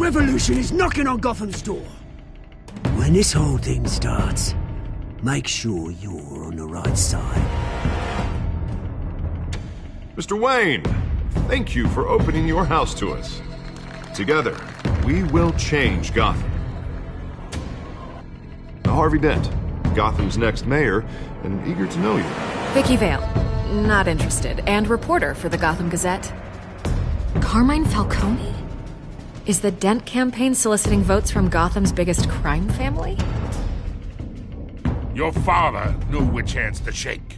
revolution is knocking on Gotham's door. When this whole thing starts, make sure you're on the right side. Mr. Wayne, thank you for opening your house to us. Together, we will change Gotham. Harvey Dent, Gotham's next mayor, and eager to know you. Vicky Vale, not interested, and reporter for the Gotham Gazette. Carmine Falcone? Is the Dent campaign soliciting votes from Gotham's biggest crime family? Your father knew which hands to shake.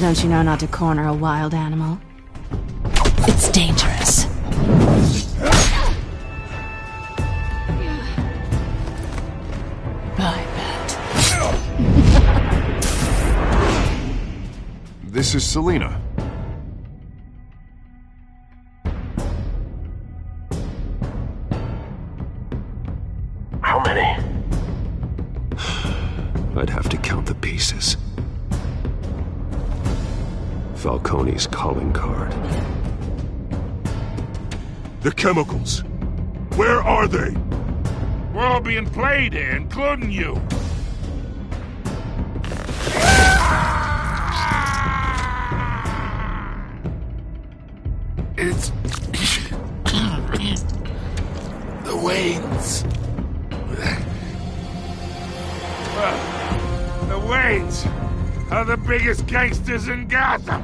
Don't you know not to corner a wild animal? It's dangerous. I bet. This is Selina. How many? I'd have to count the pieces. Falcone's calling card. The chemicals. Where are they? We're all being played here, including you. It's... the Waynes. The Waynes are the biggest gangsters in Gotham.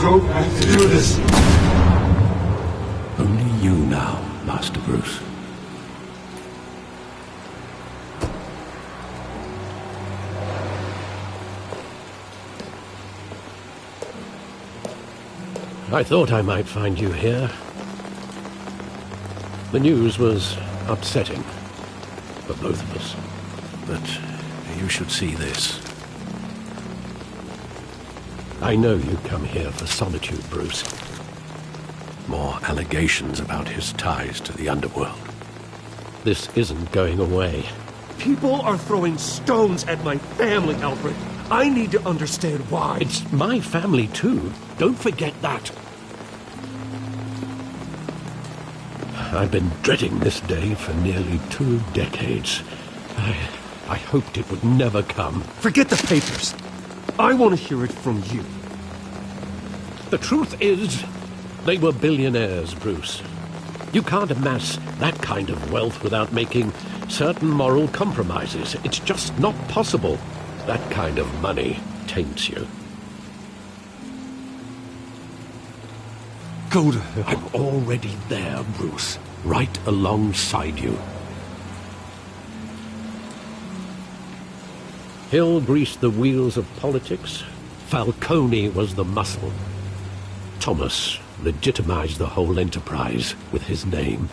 Don't have to do this. Only you now, Master Bruce. I thought I might find you here. The news was upsetting for both of us. But you should see this. I know you come here for solitude, Bruce. More allegations about his ties to the underworld. This isn't going away. People are throwing stones at my family, Alfred. I need to understand why. It's my family, too. Don't forget that. I've been dreading this day for nearly 2 decades. I hoped it would never come. Forget the papers. I want to hear it from you. The truth is, they were billionaires, Bruce. You can't amass that kind of wealth without making certain moral compromises. It's just not possible. That kind of money taints you. Go to hell. I'm already there, Bruce. Right alongside you. Hill greased the wheels of politics. Falcone was the muscle. Thomas legitimized the whole enterprise with his name.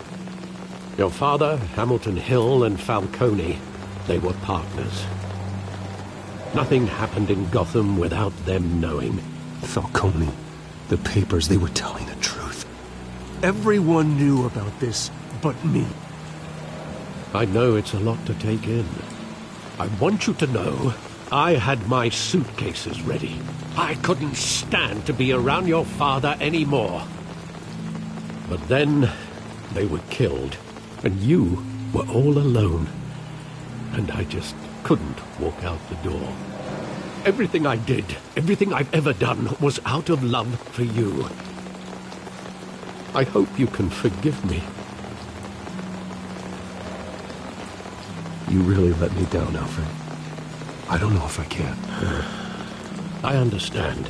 Your father, Hamilton Hill, and Falcone, they were partners. Nothing happened in Gotham without them knowing. Falcone, the papers, they were telling the truth. Everyone knew about this but me. I know it's a lot to take in. I want you to know I had my suitcases ready. I couldn't stand to be around your father anymore. But then they were killed, and you were all alone. And I just couldn't walk out the door. Everything I did, everything I've ever done, was out of love for you. I hope you can forgive me. You really let me down, Alfred. I don't know if I can. I understand.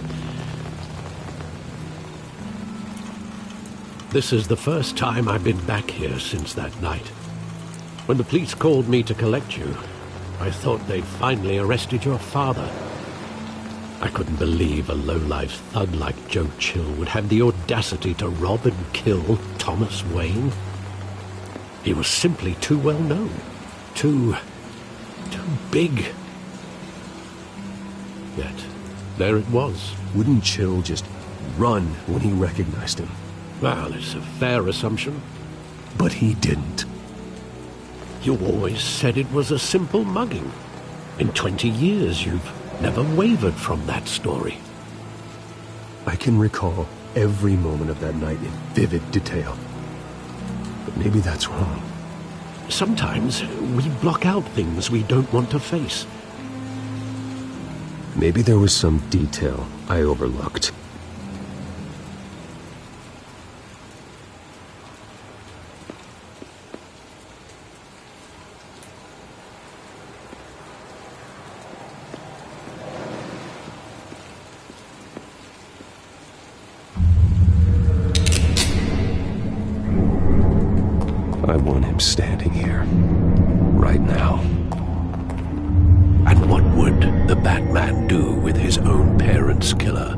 This is the first time I've been back here since that night. When the police called me to collect you, I thought they'd finally arrested your father. I couldn't believe a low-life thug like Joe Chill would have the audacity to rob and kill Thomas Wayne. He was simply too well known. Too big. Yet, there it was. Wouldn't Chill just run when he recognized him? Well, it's a fair assumption. But he didn't. You always said it was a simple mugging. In 20 years, you've never wavered from that story. I can recall every moment of that night in vivid detail. But maybe that's wrong. Sometimes we block out things we don't want to face. Maybe there was some detail I overlooked. I want him standing here, right now. And what would the Batman do with his own parents' killer?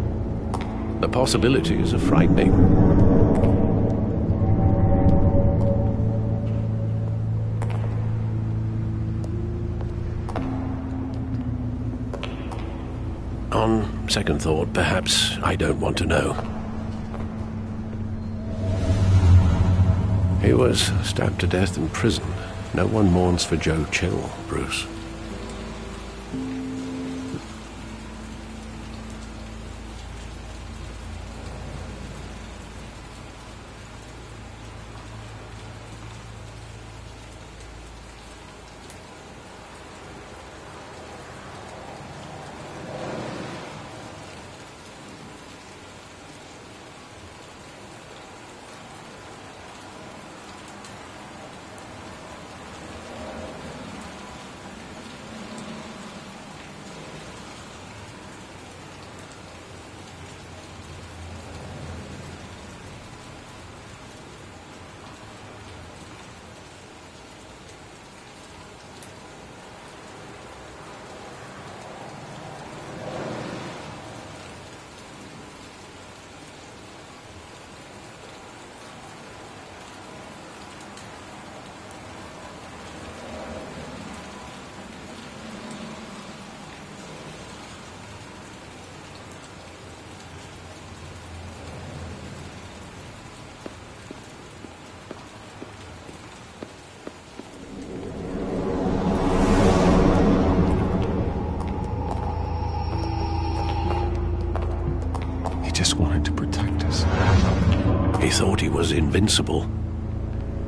The possibilities are frightening. On second thought, perhaps I don't want to know. He was stabbed to death in prison. No one mourns for Joe Chill, Bruce. Just wanted to protect us. He thought he was invincible.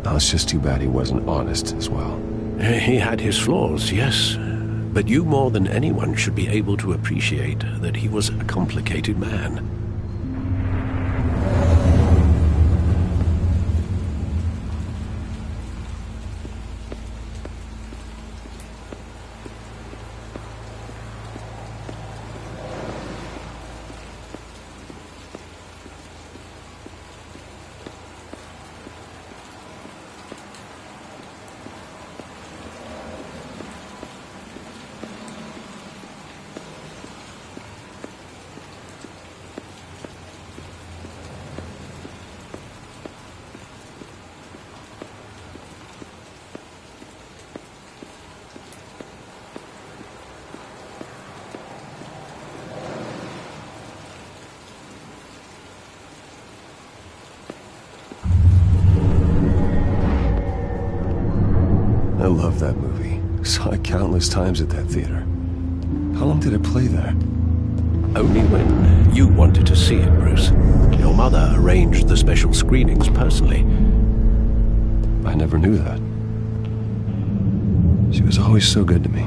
Now, it's just too bad he wasn't honest as well. He had his flaws, yes. But you more than anyone should be able to appreciate that he was a complicated man. I love that movie. Saw it countless times at that theater. How long did it play there? Only when you wanted to see it, Bruce. Your mother arranged the special screenings personally. I never knew that. She was always so good to me.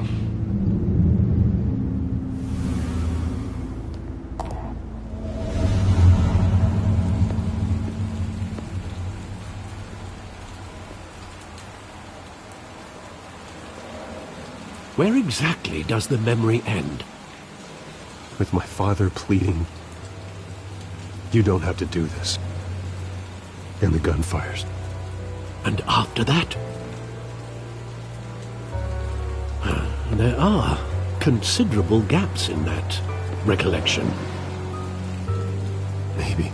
Where exactly does the memory end? With my father pleading, "You don't have to do this." And the gun fires. And after that? There are considerable gaps in that recollection. Maybe.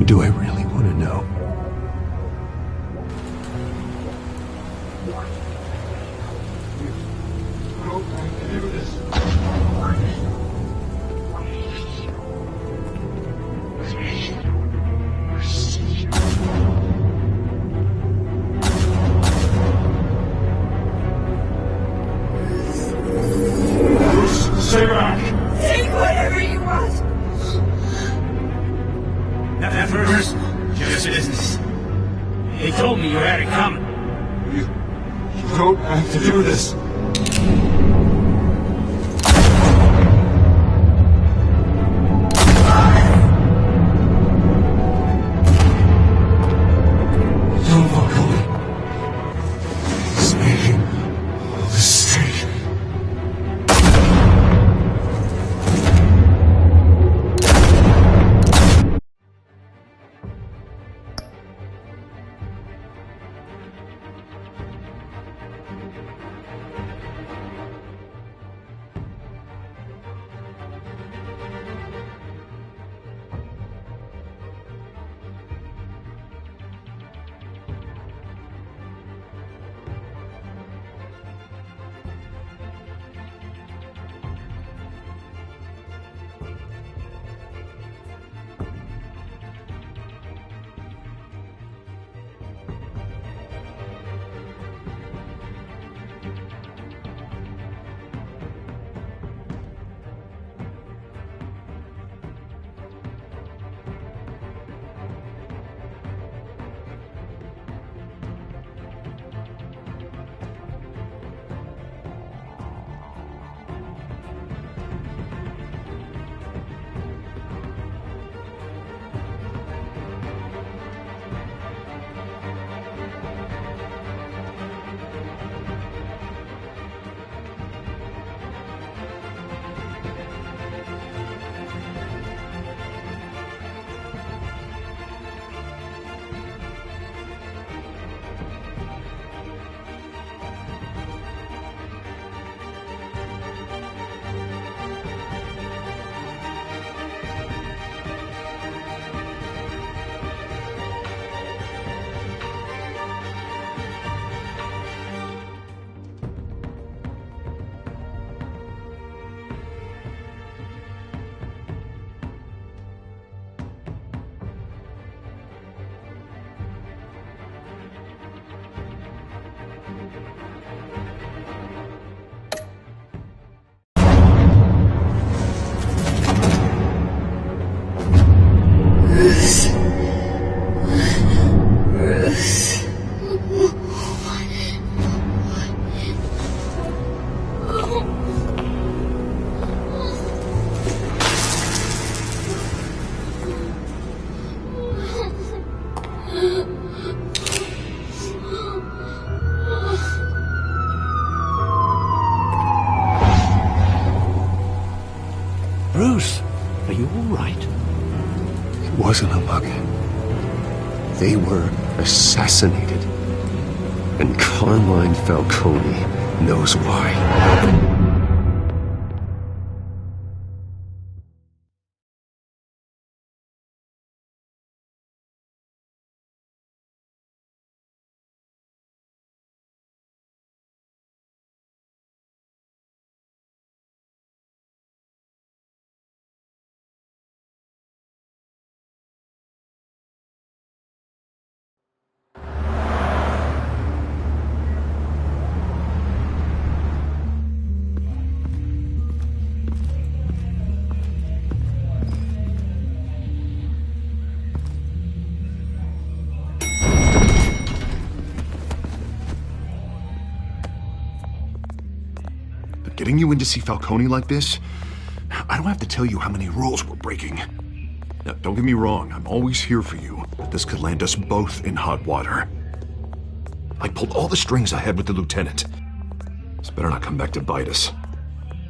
Do I really want to know? Stay back! Take whatever you want! At first, just business. He told me you had it coming. You don't have to do this. Don't walk away. He's making a mistake. Bruce, are you all right? It wasn't a mug. They were assassinated. And Carmine Falcone knows why. Getting you in to see Falcone like this? I don't have to tell you how many rules we're breaking. Now, don't get me wrong, I'm always here for you, but this could land us both in hot water. I pulled all the strings I had with the lieutenant. Better not come back to bite us.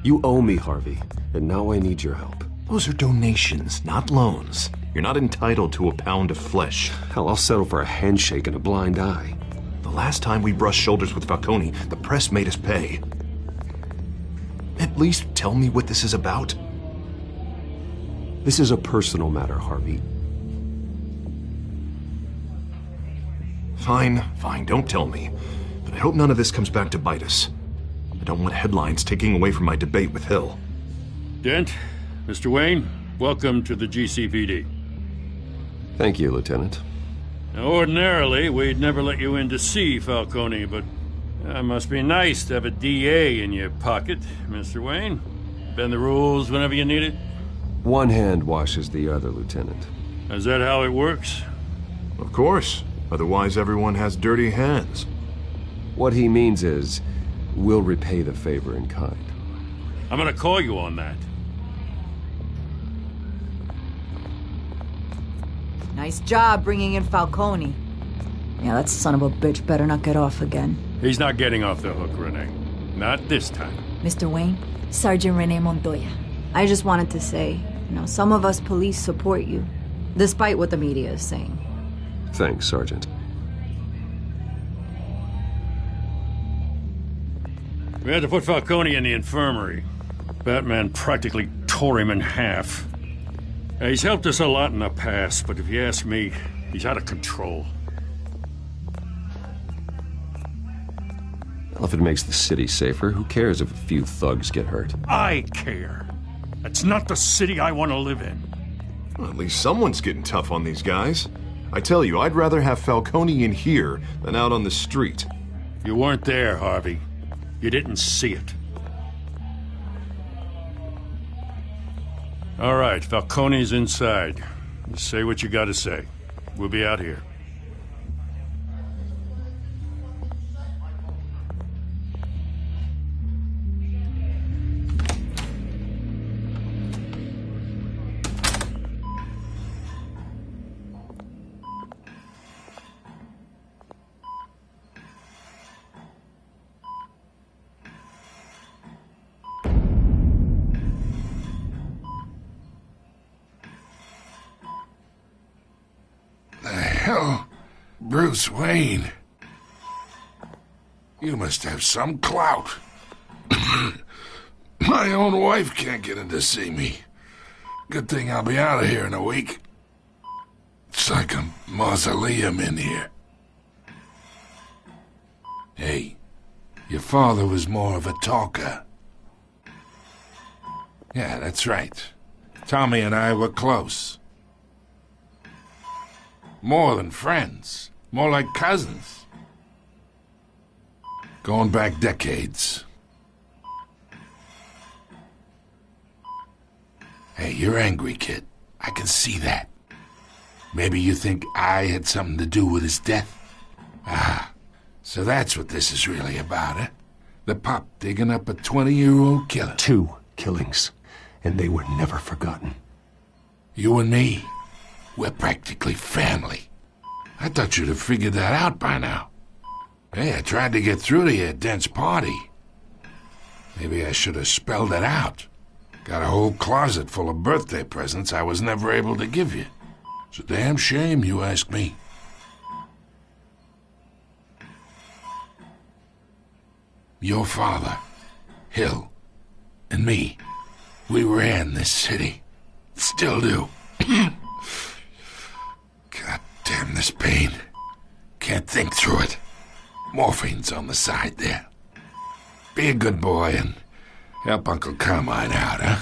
You owe me, Harvey, and now I need your help. Those are donations, not loans. You're not entitled to a pound of flesh. Hell, I'll settle for a handshake and a blind eye. The last time we brushed shoulders with Falcone, the press made us pay. At least tell me what this is about. This is a personal matter, Harvey. Fine, don't tell me. But I hope none of this comes back to bite us. I don't want headlines taking away from my debate with Hill. Dent, Mr. Wayne, welcome to the GCPD. Thank you, Lieutenant. Now, ordinarily, we'd never let you in to see Falcone, but it must be nice to have a DA in your pocket, Mr. Wayne. Bend the rules whenever you need it. One hand washes the other, Lieutenant. Is that how it works? Of course. Otherwise, everyone has dirty hands. What he means is, we'll repay the favor in kind. I'm gonna call you on that. Nice job bringing in Falcone. Yeah, that son of a bitch better not get off again. He's not getting off the hook, Renee. Not this time. Mr. Wayne, Sergeant Renee Montoya. I just wanted to say, some of us police support you, despite what the media is saying. Thanks, Sergeant. We had to put Falcone in the infirmary. Batman practically tore him in half. He's helped us a lot in the past, but if you ask me, he's out of control. Well, if it makes the city safer, who cares if a few thugs get hurt? I care. That's not the city I want to live in. Well, at least someone's getting tough on these guys. I tell you, I'd rather have Falcone in here than out on the street. You weren't there, Harvey. You didn't see it. All right, Falcone's inside. Just say what you gotta say. We'll be out here. Hell, Bruce Wayne. You must have some clout. My own wife can't get in to see me. Good thing I'll be out of here in a week. It's like a mausoleum in here. Hey, your father was more of a talker. Yeah, that's right. Tommy and I were close. More than friends. More like cousins. Going back decades. Hey, you're angry, kid. I can see that. Maybe you think I had something to do with his death? Ah, so that's what this is really about, eh? The pop digging up a 20-year-old killer. 2 killings, and they were never forgotten. You and me, we're practically family. I thought you'd have figured that out by now. Hey, I tried to get through to you at Dent's party. Maybe I should have spelled it out. Got a whole closet full of birthday presents I was never able to give you. It's a damn shame, you ask me. Your father, Hill, and me, we ran this city. Still do. God damn this pain. Can't think through it. Morphine's on the side there. Be a good boy and help Uncle Carmine out, huh?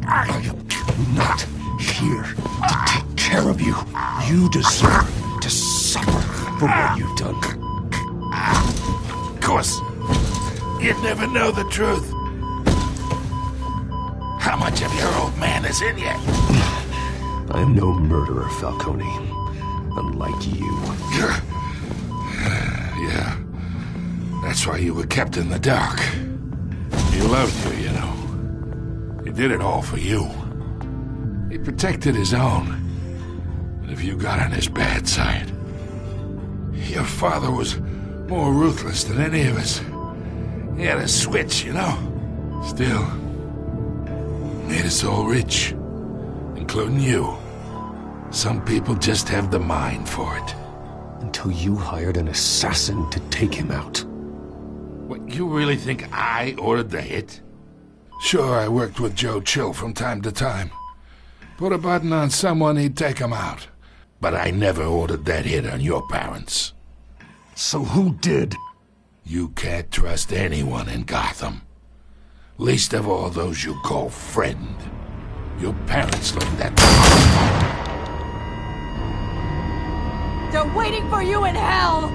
I am not here to take care of you. You deserve to suffer for what you've done. Of course. You'd never know the truth. How much of your old man is in you? I am no murderer, Falcone. Unlike you. Yeah. That's why you were kept in the dark. He loved you, you know. He did it all for you. He protected his own. But if you got on his bad side, your father was more ruthless than any of us. He had a switch, you know. Still, made us all rich, including you. Some people just have the mind for it. Until you hired an assassin to take him out. What, you really think I ordered the hit? Sure, I worked with Joe Chill from time to time. Put a button on someone, he'd take him out. But I never ordered that hit on your parents. So who did? You can't trust anyone in Gotham. Least of all those you call friend. Your parents learned that. They're waiting for you in hell!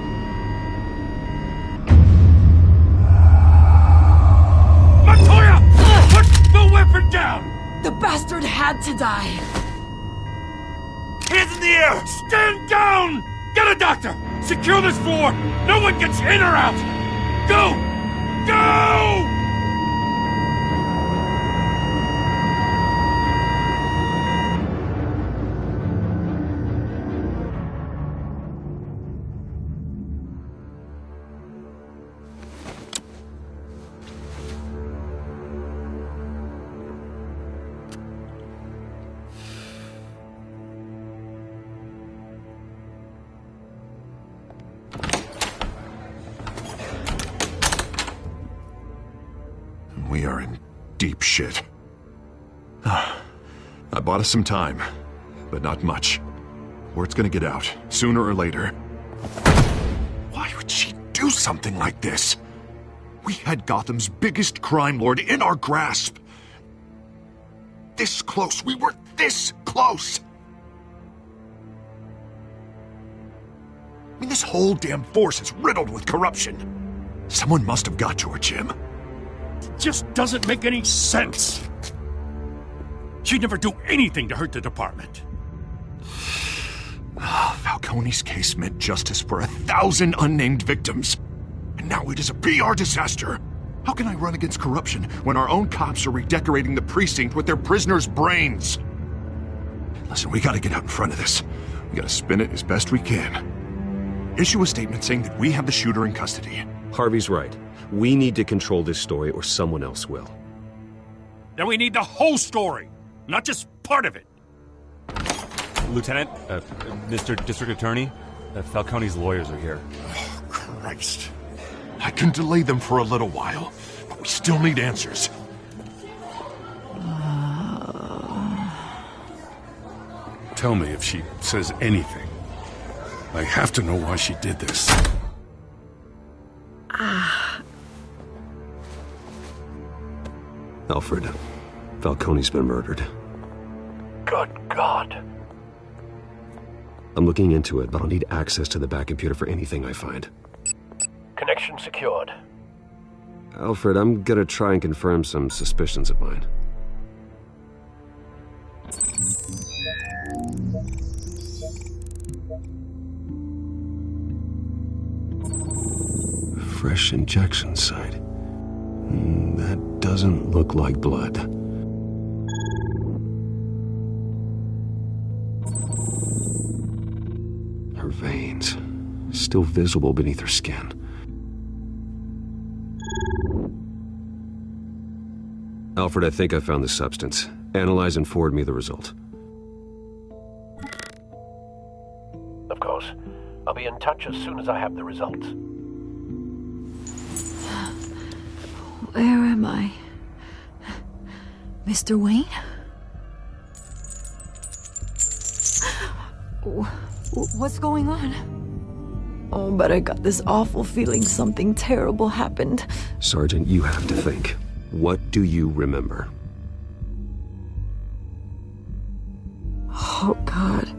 Montoya! Put the weapon down! The bastard had to die! Hands in the air! Stand down! Get a doctor! Secure this floor! No one gets in or out! Go! Go! We are in deep shit. I bought us some time, but not much. Word's gonna get out, sooner or later. Why would she do something like this? We had Gotham's biggest crime lord in our grasp. This close, we were this close! I mean, this whole damn force is riddled with corruption. Someone must have got to her, Jim. Just doesn't make any sense. She'd never do anything to hurt the department. Falcone's case meant justice for 1,000 unnamed victims. And now it is a PR disaster. How can I run against corruption when our own cops are redecorating the precinct with their prisoners' brains? Listen, we gotta get out in front of this. We gotta spin it as best we can. Issue a statement saying that we have the shooter in custody. Harvey's right. We need to control this story or someone else will. Then we need the whole story, not just part of it. Lieutenant, Mr. District Attorney, Falcone's lawyers are here. Oh, Christ. I can delay them for a little while, but we still need answers. Tell me if she says anything. I have to know why she did this. Alfred, Falcone's been murdered. Good God. I'm looking into it, but I'll need access to the back computer for anything I find. Connection secured. Alfred, I'm gonna try and confirm some suspicions of mine. Fresh injection site. That doesn't look like blood. Her veins, still visible beneath her skin. Alfred, I think I found the substance. Analyze and forward me the result. Of course. I'll be in touch as soon as I have the results. Where am I? Mr. Wayne? What's going on? Oh, but I got this awful feeling something terrible happened. Sergeant, you have to think. What do you remember? Oh, God.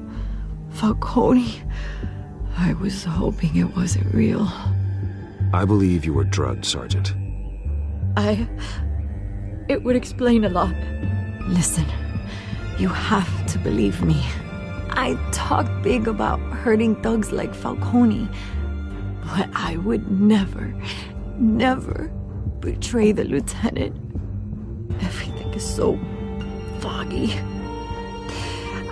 Falcone. I was hoping it wasn't real. I believe you were drugged, Sergeant. It would explain a lot. Listen, you have to believe me. I talk big about hurting thugs like Falcone, but I would never betray the lieutenant. Everything is so foggy.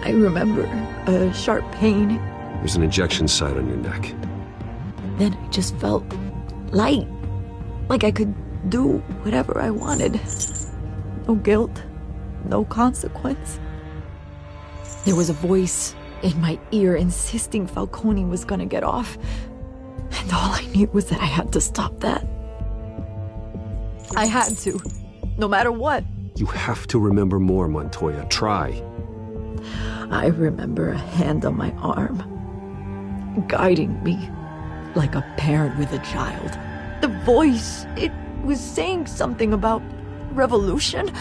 I remember a sharp pain. There's an injection site on your neck. Then I just felt light. Like I could do whatever I wanted. No guilt. No consequence. There was a voice in my ear insisting Falcone was gonna get off. And all I knew was that I had to stop that. I had to. No matter what. You have to remember more, Montoya. Try. I remember a hand on my arm, guiding me like a parent with a child. The voice, it was saying something about revolution.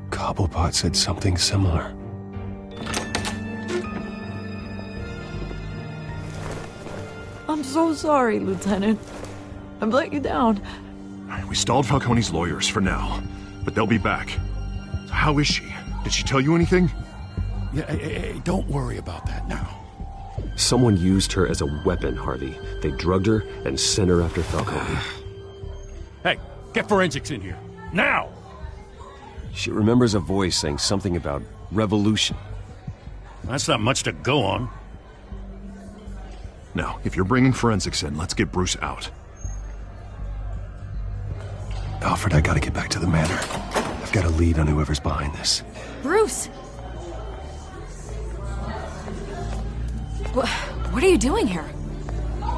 Cobblepot said something similar. I'm so sorry, Lieutenant. I've let you down. We stalled Falcone's lawyers for now, but they'll be back. So how is she? Did she tell you anything? Yeah, hey, don't worry about that now. Someone used her as a weapon, Harvey. They drugged her and sent her after Falcone. Hey, get forensics in here. Now! She remembers a voice saying something about revolution. That's not much to go on. Now, if you're bringing forensics in, let's get Bruce out. Alfred, I gotta get back to the manor. I've got a lead on whoever's behind this. Bruce! What are you doing here?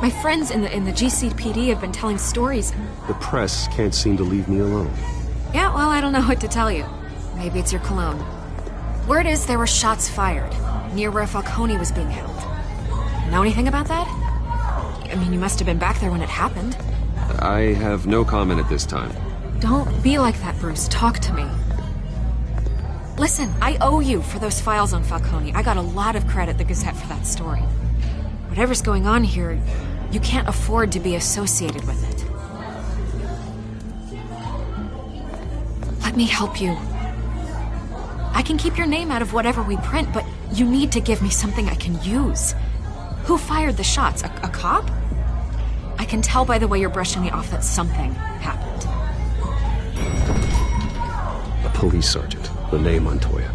My friends in the GCPD have been telling stories. The press can't seem to leave me alone. Yeah, well, I don't know what to tell you. Maybe it's your cologne. Word is there were shots fired near where Falcone was being held. Know anything about that? I mean, you must have been back there when it happened. I have no comment at this time. Don't be like that, Bruce. Talk to me. Listen, I owe you for those files on Falcone. I got a lot of credit at the Gazette for that story. Whatever's going on here, you can't afford to be associated with it. Let me help you. I can keep your name out of whatever we print, but you need to give me something I can use. Who fired the shots? A cop? I can tell by the way you're brushing me off that something happened. A police sergeant, Rene Montoya.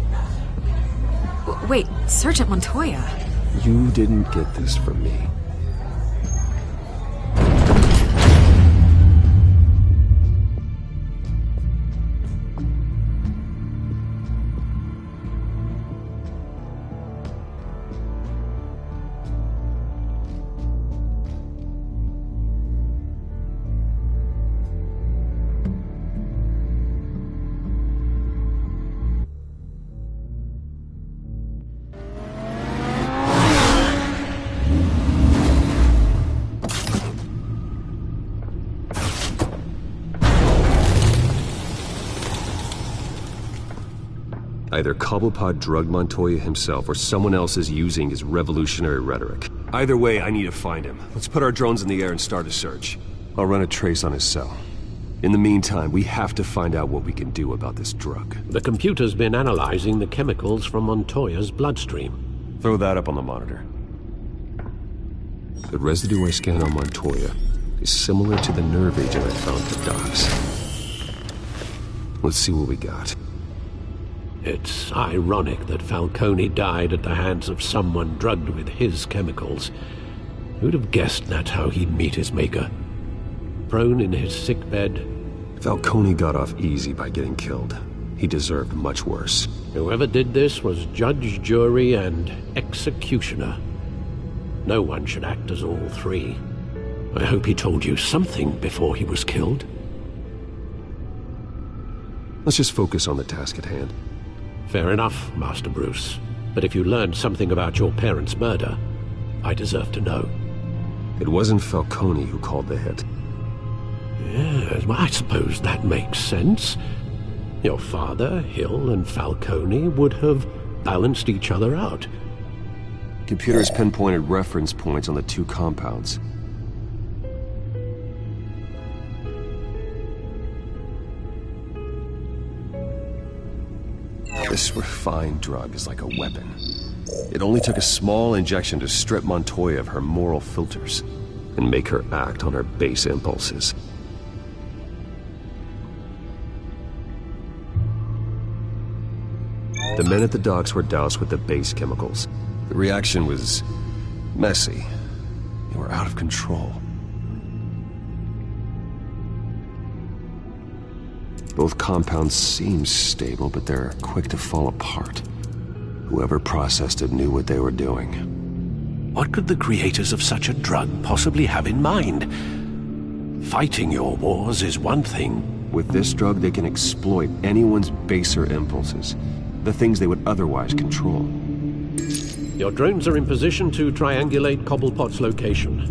Wait, Sergeant Montoya? You didn't get this from me. Either Cobblepot drugged Montoya himself, or someone else is using his revolutionary rhetoric. Either way, I need to find him. Let's put our drones in the air and start a search. I'll run a trace on his cell. In the meantime, we have to find out what we can do about this drug. The computer's been analyzing the chemicals from Montoya's bloodstream. Throw that up on the monitor. The residue I scanned on Montoya is similar to the nerve agent I found for Docs. Let's see what we got. It's ironic that Falcone died at the hands of someone drugged with his chemicals. Who'd have guessed that's how he'd meet his maker? Prone in his sickbed. Falcone got off easy by getting killed. He deserved much worse. Whoever did this was judge, jury, and executioner. No one should act as all three. I hope he told you something before he was killed. Let's just focus on the task at hand. Fair enough, Master Bruce. But if you learned something about your parents' murder, I deserve to know. It wasn't Falcone who called the hit. Yes, well, I suppose that makes sense. Your father, Hill, and Falcone would have balanced each other out. Computers pinpointed reference points on the two compounds. This refined drug is like a weapon. It only took a small injection to strip Montoya of her moral filters and make her act on her base impulses. The men at the docks were doused with the base chemicals. The reaction was messy. They were out of control. Both compounds seem stable, but they're quick to fall apart. Whoever processed it knew what they were doing. What could the creators of such a drug possibly have in mind? Fighting your wars is one thing. With this drug, they can exploit anyone's baser impulses. The things they would otherwise control. Your drones are in position to triangulate Cobblepot's location.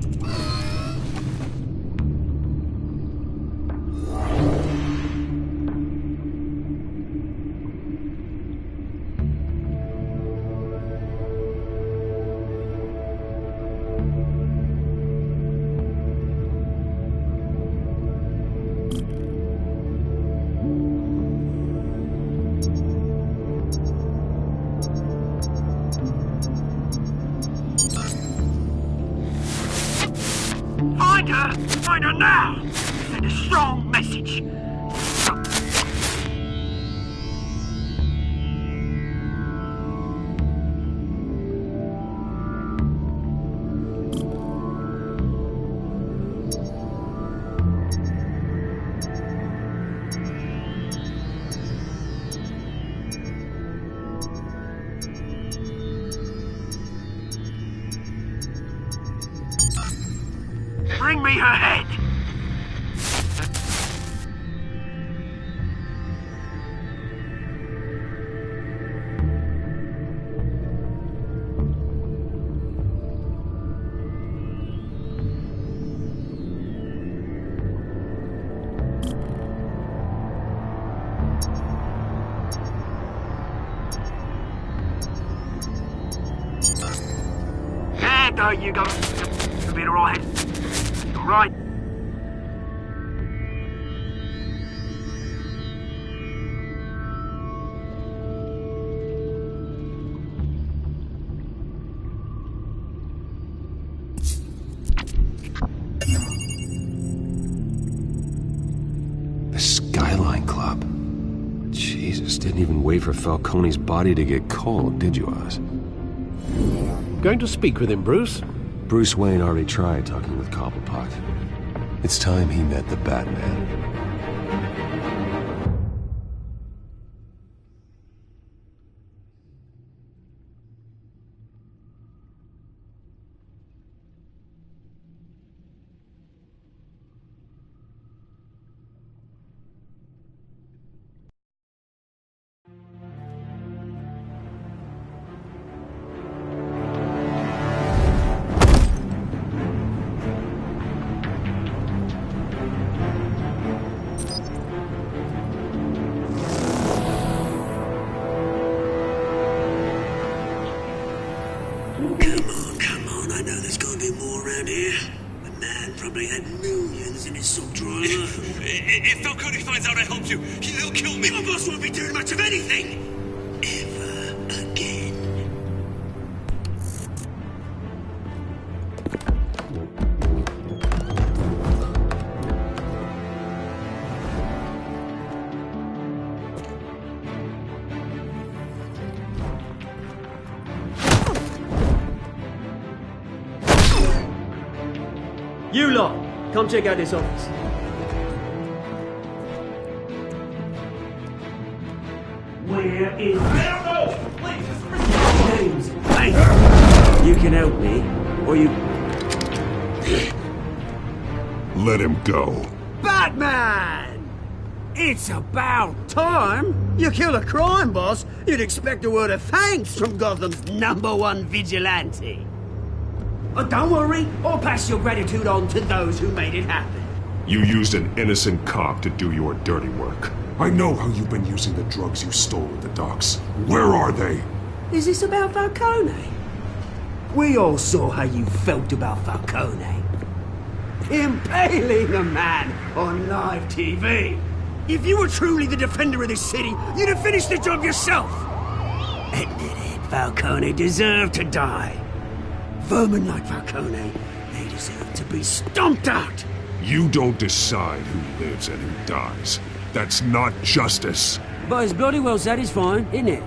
Find her now! Send a strong message. Bring me her head! There you go. You'll be alright. Right. The Skyline Club. Jesus, didn't even wait for Falcone's body to get cold, did you, Oz? Going to speak with him, Bruce? Bruce Wayne already tried talking with Cobblepot. It's time he met the Batman. Come on, I know there's gonna be more around here. The man probably had millions in his salt drawer alone. If Falcone finds out I helped you, he'll kill me. Your boss won't be doing much of anything! Ever again. You lot, come check out this office. Where is... I don't know! Please, just bring James, hey! You can help me, or you... Let him go. Batman! It's about time. You kill a crime boss, you'd expect a word of thanks from Gotham's #1 vigilante. Oh, don't worry, I'll pass your gratitude on to those who made it happen. You used an innocent cop to do your dirty work. I know how you've been using the drugs you stole at the docks. Where are they? Is this about Falcone? We all saw how you felt about Falcone. Impaling a man on live TV. If you were truly the defender of this city, you'd have finished the job yourself. Admit it, Falcone deserved to die. Vermin like Falcone, they deserve to be stomped out. You don't decide who lives and who dies. That's not justice. But it's bloody well satisfying, isn't it?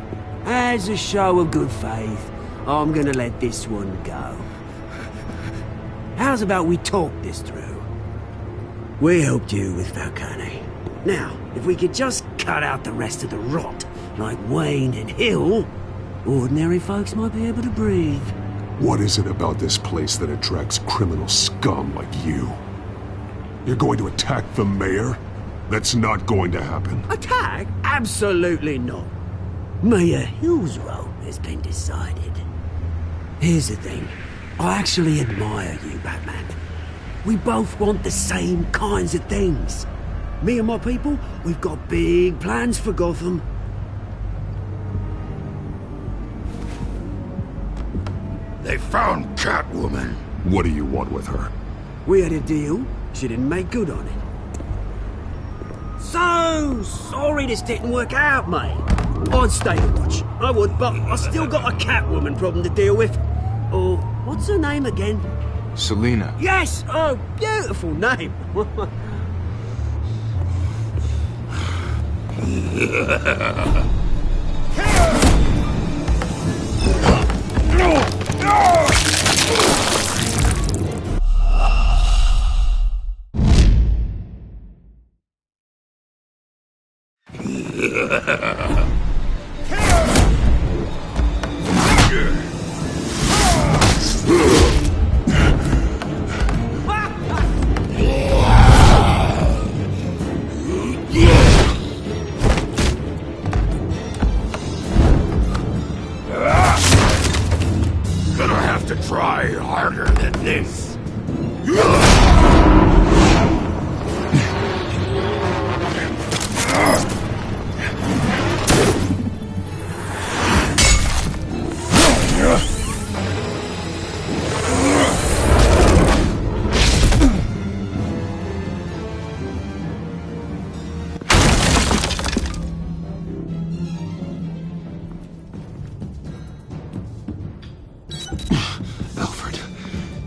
As a show of good faith, I'm gonna let this one go. How's about we talk this through? We helped you with Falcone. Now, if we could just cut out the rest of the rot, like Wayne and Hill, ordinary folks might be able to breathe. What is it about this place that attracts criminal scum like you? You're going to attack the mayor? That's not going to happen. Attack? Absolutely not. Mayor Hill's role has been decided. Here's the thing. I actually admire you, Batman. We both want the same kinds of things. Me and my people, we've got big plans for Gotham. They found Catwoman. What do you want with her? We had a deal. She didn't make good on it. So sorry this didn't work out, mate. I'd stay to watch. I would, but I still got a Catwoman problem to deal with. Or, what's her name again? Selina. Yes! Oh, beautiful name. Gonna have to try harder than this. Alfred,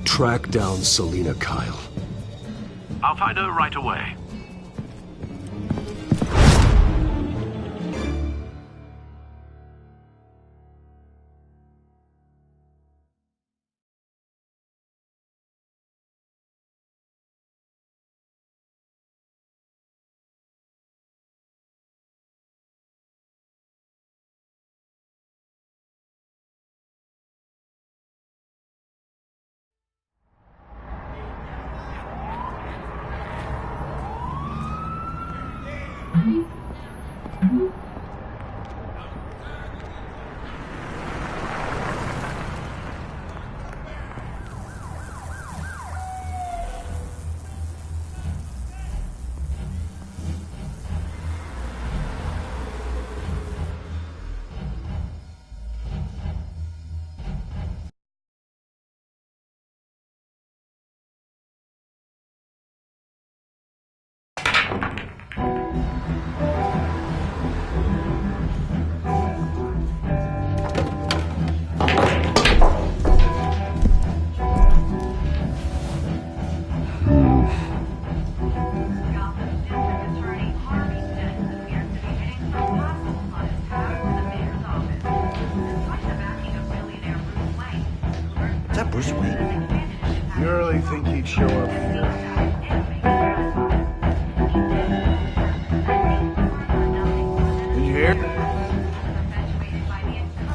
track down Selina Kyle. I'll find her right away. You really think he'd show up here? Did you hear?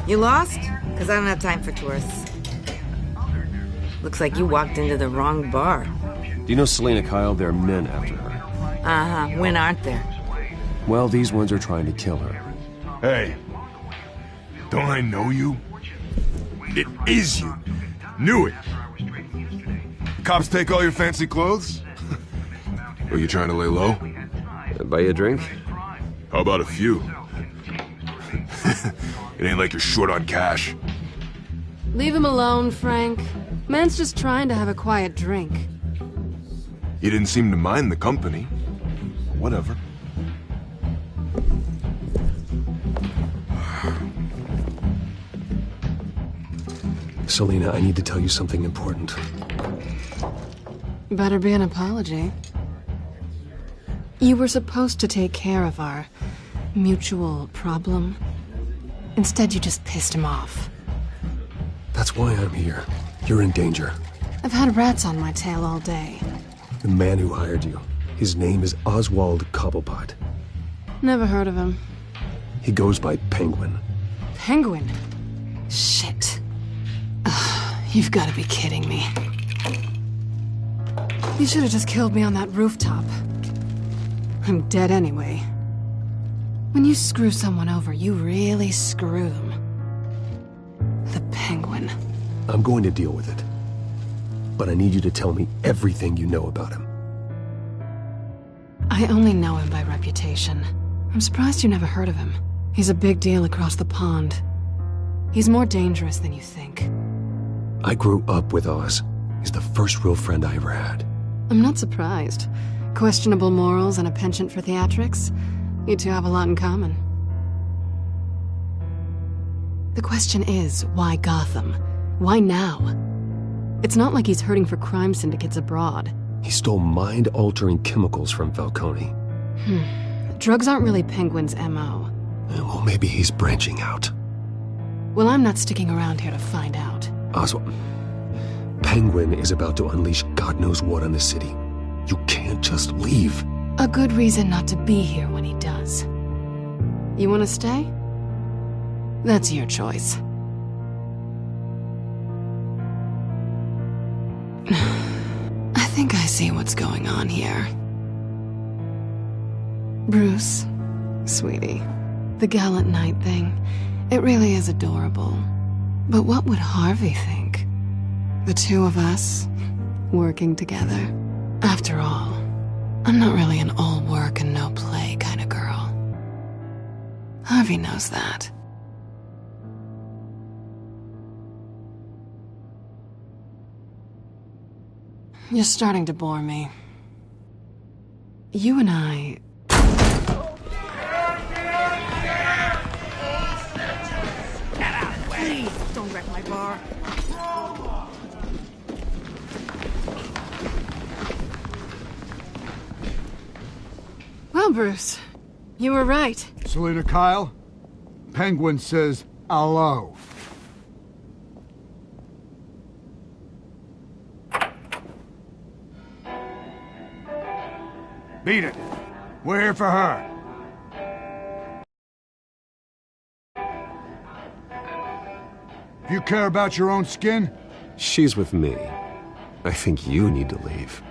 You lost? Because I don't have time for tourists. Looks like you walked into the wrong bar. Do you know Selina Kyle? There are men after her. Uh-huh. When aren't there? Well, these ones are trying to kill her. Hey, don't I know you? It is you. Knew it. Cops take all your fancy clothes? Are you trying to lay low? Buy you a drink? How about a few? It ain't like you're short on cash. Leave him alone, Frank. Man's just trying to have a quiet drink. You didn't seem to mind the company. Whatever. Selina, I need to tell you something important. Better be an apology. You were supposed to take care of our mutual problem. Instead, you just pissed him off. That's why I'm here. You're in danger. I've had rats on my tail all day. The man who hired you, his name is Oswald Cobblepot. Never heard of him. He goes by Penguin. Penguin? Shit. Ugh, you've got to be kidding me. You should have just killed me on that rooftop. I'm dead anyway. When you screw someone over, you really screw them. The Penguin. I'm going to deal with it. But I need you to tell me everything you know about him. I only know him by reputation. I'm surprised you never heard of him. He's a big deal across the pond. He's more dangerous than you think. I grew up with Oz. He's the first real friend I ever had. I'm not surprised. Questionable morals and a penchant for theatrics. You two have a lot in common. The question is, why Gotham? Why now? It's not like he's hurting for crime syndicates abroad. He stole mind-altering chemicals from Falcone. Drugs aren't really Penguin's M.O. Well, maybe he's branching out. Well, I'm not sticking around here to find out. Oswald, Penguin is about to unleash God knows what on the city. You can't just leave. A good reason not to be here when he does. You want to stay? That's your choice. I think I see what's going on here. Bruce, sweetie, the gallant knight thing, it really is adorable. But what would Harvey think? The two of us, working together. After all, I'm not really an all work and no play kind of girl. Harvey knows that. You're starting to bore me. You and I... Please, don't wreck my bar. Well, Bruce, you were right. Selina Kyle, Penguin says hello. Beat it. We're here for her. If you care about your own skin... She's with me. I think you need to leave.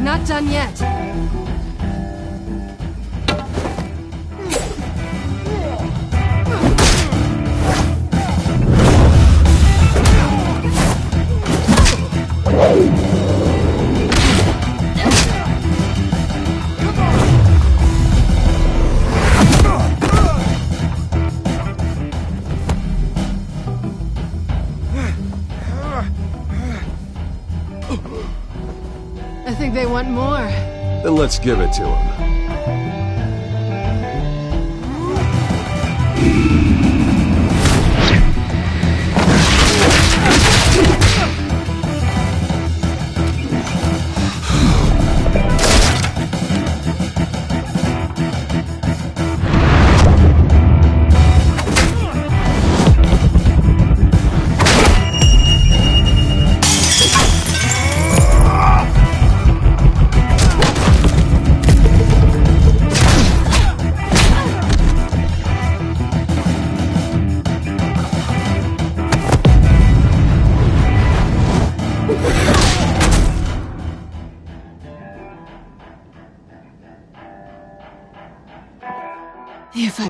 Not done yet. I think they want more. Then let's give it to him. If I...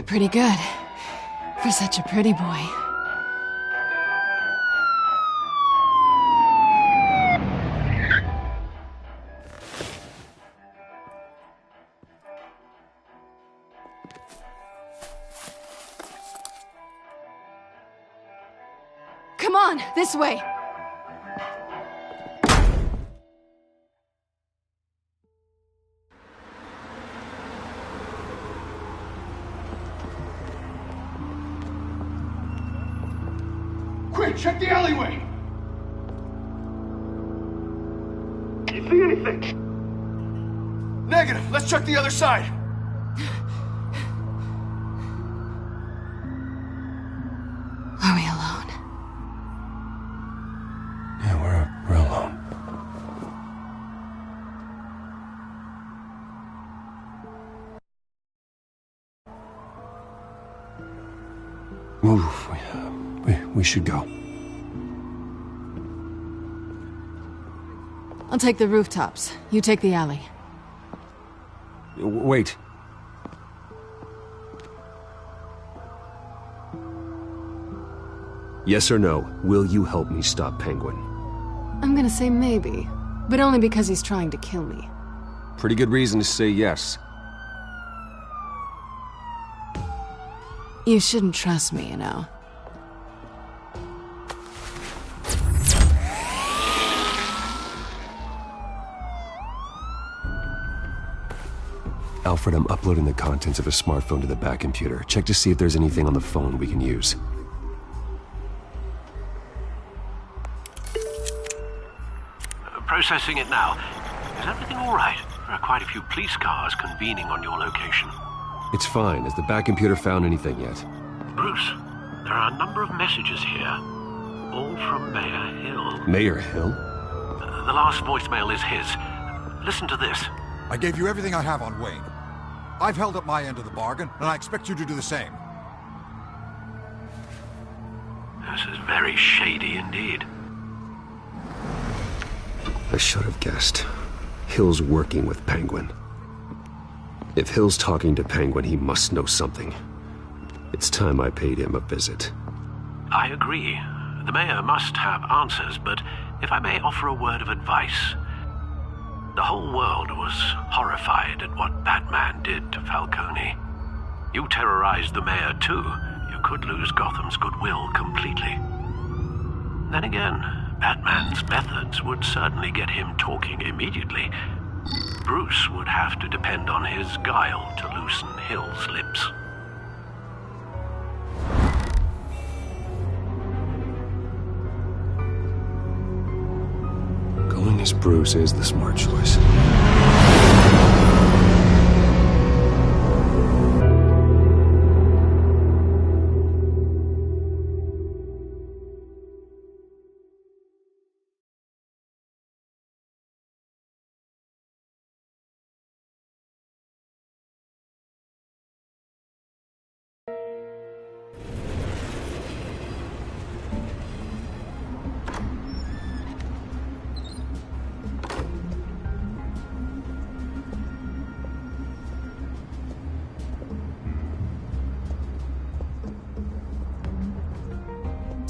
Pretty good. For such a pretty boy. Come on, this way! Quick, check the alleyway! You see anything? Negative. Let's check the other side. Are we alone? Yeah, we're alone. Move. We should go. I'll take the rooftops. You take the alley. Wait. Yes or no, will you help me stop Penguin? I'm gonna say maybe, but only because he's trying to kill me. Pretty good reason to say yes. You shouldn't trust me, you know. Alfred, I'm uploading the contents of a smartphone to the back computer. Check to see if there's anything on the phone we can use. Processing it now. Is everything all right? There are quite a few police cars convening on your location. It's fine. Has the back computer found anything yet? Bruce, there are a number of messages here. All from Mayor Hill. Mayor Hill? The last voicemail is his. Listen to this. I gave you everything I have on Wayne. I've held up my end of the bargain, and I expect you to do the same. This is very shady indeed. I should have guessed. Hill's working with Penguin. If Hill's talking to Penguin, he must know something. It's time I paid him a visit. I agree. The mayor must have answers, but if I may offer a word of advice. The whole world was horrified at what Batman did to Falcone. You terrorized the mayor too. You could lose Gotham's goodwill completely. Then again, Batman's methods would certainly get him talking immediately. Bruce would have to depend on his guile to loosen Hill's lips. Going as Bruce is the smart choice.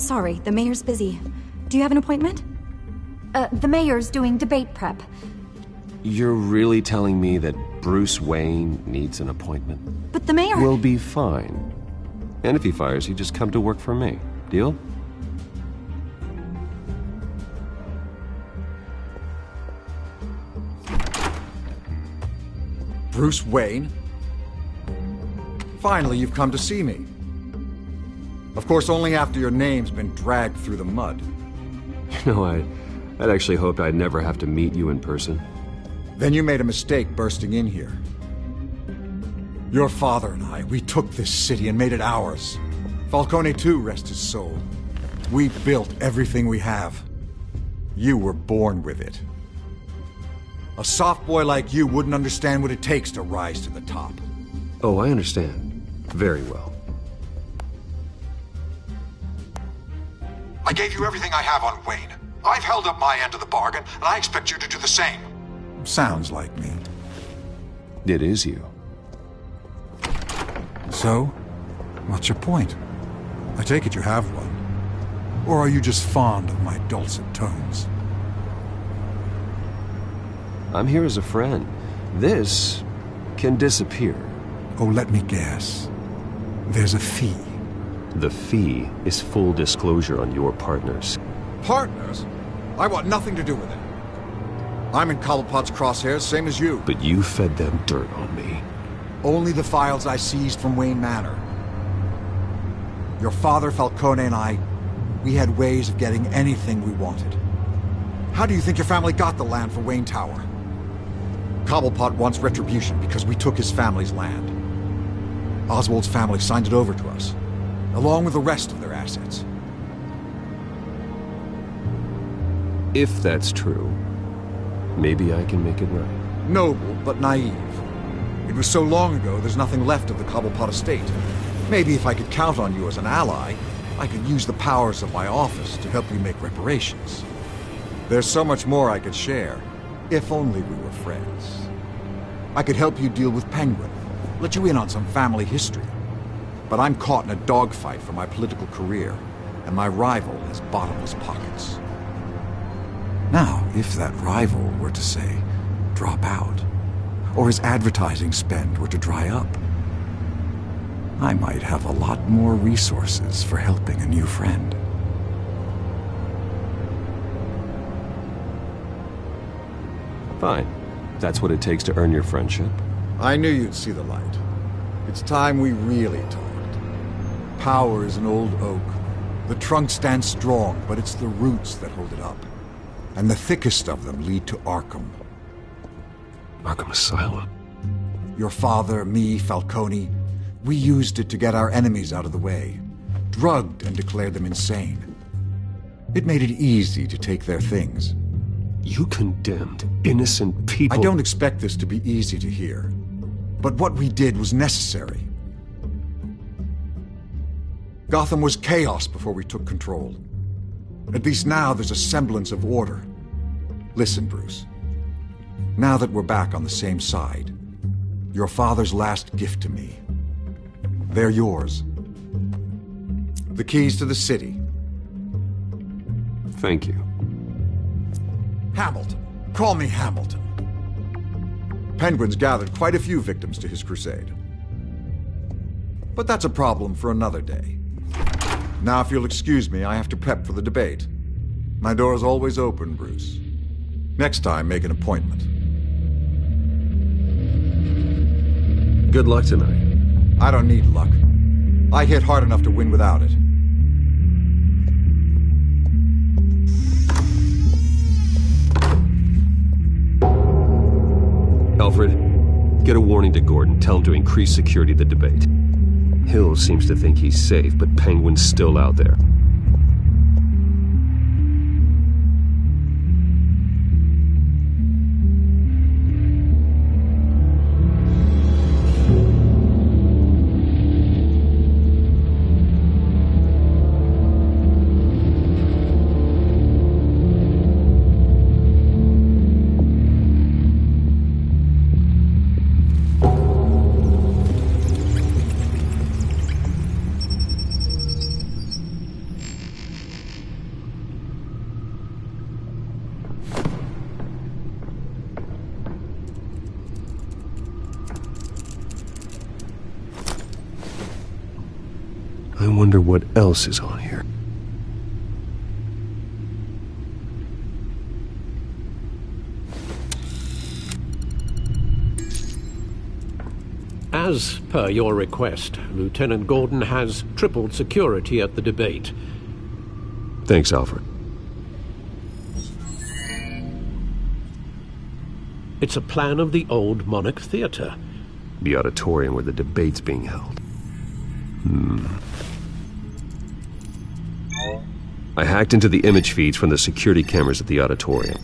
Sorry, the mayor's busy. Do you have an appointment? The mayor's doing debate prep. You're really telling me that Bruce Wayne needs an appointment? But the mayor... We'll be fine. And if he fires you, just come to work for me. Deal? Bruce Wayne? Finally, you've come to see me. Of course, only after your name's been dragged through the mud. You know, I'd actually hoped I'd never have to meet you in person. Then you made a mistake bursting in here. Your father and I, we took this city and made it ours. Falcone too, rest his soul. We built everything we have. You were born with it. A soft boy like you wouldn't understand what it takes to rise to the top. Oh, I understand. Very well. I gave you everything I have on Wayne. I've held up my end of the bargain, and I expect you to do the same. Sounds like me. It is you. So, what's your point? I take it you have one. Or are you just fond of my dulcet tones? I'm here as a friend. This can disappear. Oh, let me guess. There's a fee. The fee is full disclosure on your partners. Partners? I want nothing to do with it. I'm in Cobblepot's crosshairs, same as you. But you fed them dirt on me. Only the files I seized from Wayne Manor. Your father, Falcone, and I, we had ways of getting anything we wanted. How do you think your family got the land for Wayne Tower? Cobblepot wants retribution because we took his family's land. Oswald's family signed it over to us, along with the rest of their assets. If that's true, maybe I can make it right. Noble, but naive. It was so long ago, there's nothing left of the Cobblepot estate. Maybe if I could count on you as an ally, I could use the powers of my office to help you make reparations. There's so much more I could share, if only we were friends. I could help you deal with Penguin, let you in on some family history. But I'm caught in a dogfight for my political career, and my rival has bottomless pockets. Now, if that rival were to say, drop out, or his advertising spend were to dry up, I might have a lot more resources for helping a new friend. Fine. That's what it takes to earn your friendship. I knew you'd see the light. It's time we really talked. Power is an old oak. The trunk stands strong, but it's the roots that hold it up. And the thickest of them lead to Arkham. Arkham Asylum? Your father, me, Falcone, we used it to get our enemies out of the way. Drugged and declared them insane. It made it easy to take their things. You condemned innocent people. I don't expect this to be easy to hear. But what we did was necessary. Gotham was chaos before we took control. At least now there's a semblance of order. Listen, Bruce. Now that we're back on the same side, your father's last gift to me, they're yours. The keys to the city. Thank you. Hamilton. Call me Hamilton. Penguin's gathered quite a few victims to his crusade. But that's a problem for another day. Now, if you'll excuse me, I have to prep for the debate. My door is always open, Bruce. Next time, make an appointment. Good luck tonight. I don't need luck. I hit hard enough to win without it. Alfred, get a warning to Gordon. Tell him to increase security at the debate. Hill seems to think he's safe, but Penguin's still out there. wonder what else is on here. As per your request, Lieutenant Gordon has tripled security at the debate. Thanks, Alfred. It's a plan of the old Monarch Theater. The auditorium where the debate's being held. I hacked into the image feeds from the security cameras at the auditorium.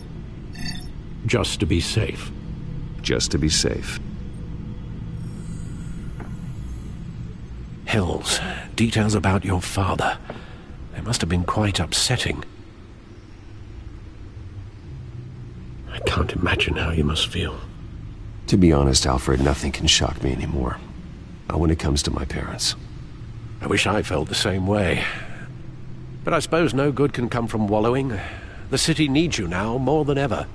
Just to be safe. Just to be safe. Hells, details about your father. They must have been quite upsetting. I can't imagine how you must feel. To be honest, Alfred, nothing can shock me anymore. Not when it comes to my parents. I wish I felt the same way. But I suppose no good can come from wallowing. The city needs you now more than ever.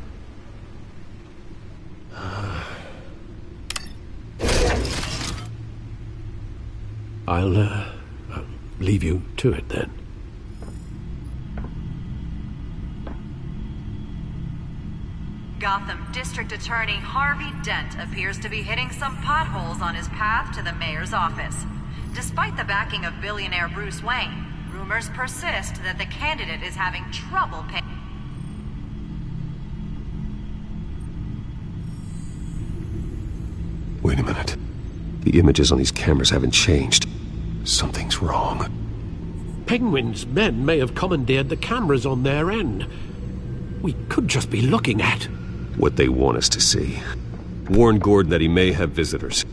I'll leave you to it then. Gotham District Attorney Harvey Dent appears to be hitting some potholes on his path to the mayor's office. Despite the backing of billionaire Bruce Wayne, rumors persist that the candidate is having trouble paying. Wait a minute. The images on these cameras haven't changed. Something's wrong. Penguin's men may have commandeered the cameras on their end. We could just be looking at what they want us to see. Warn Gordon that he may have visitors.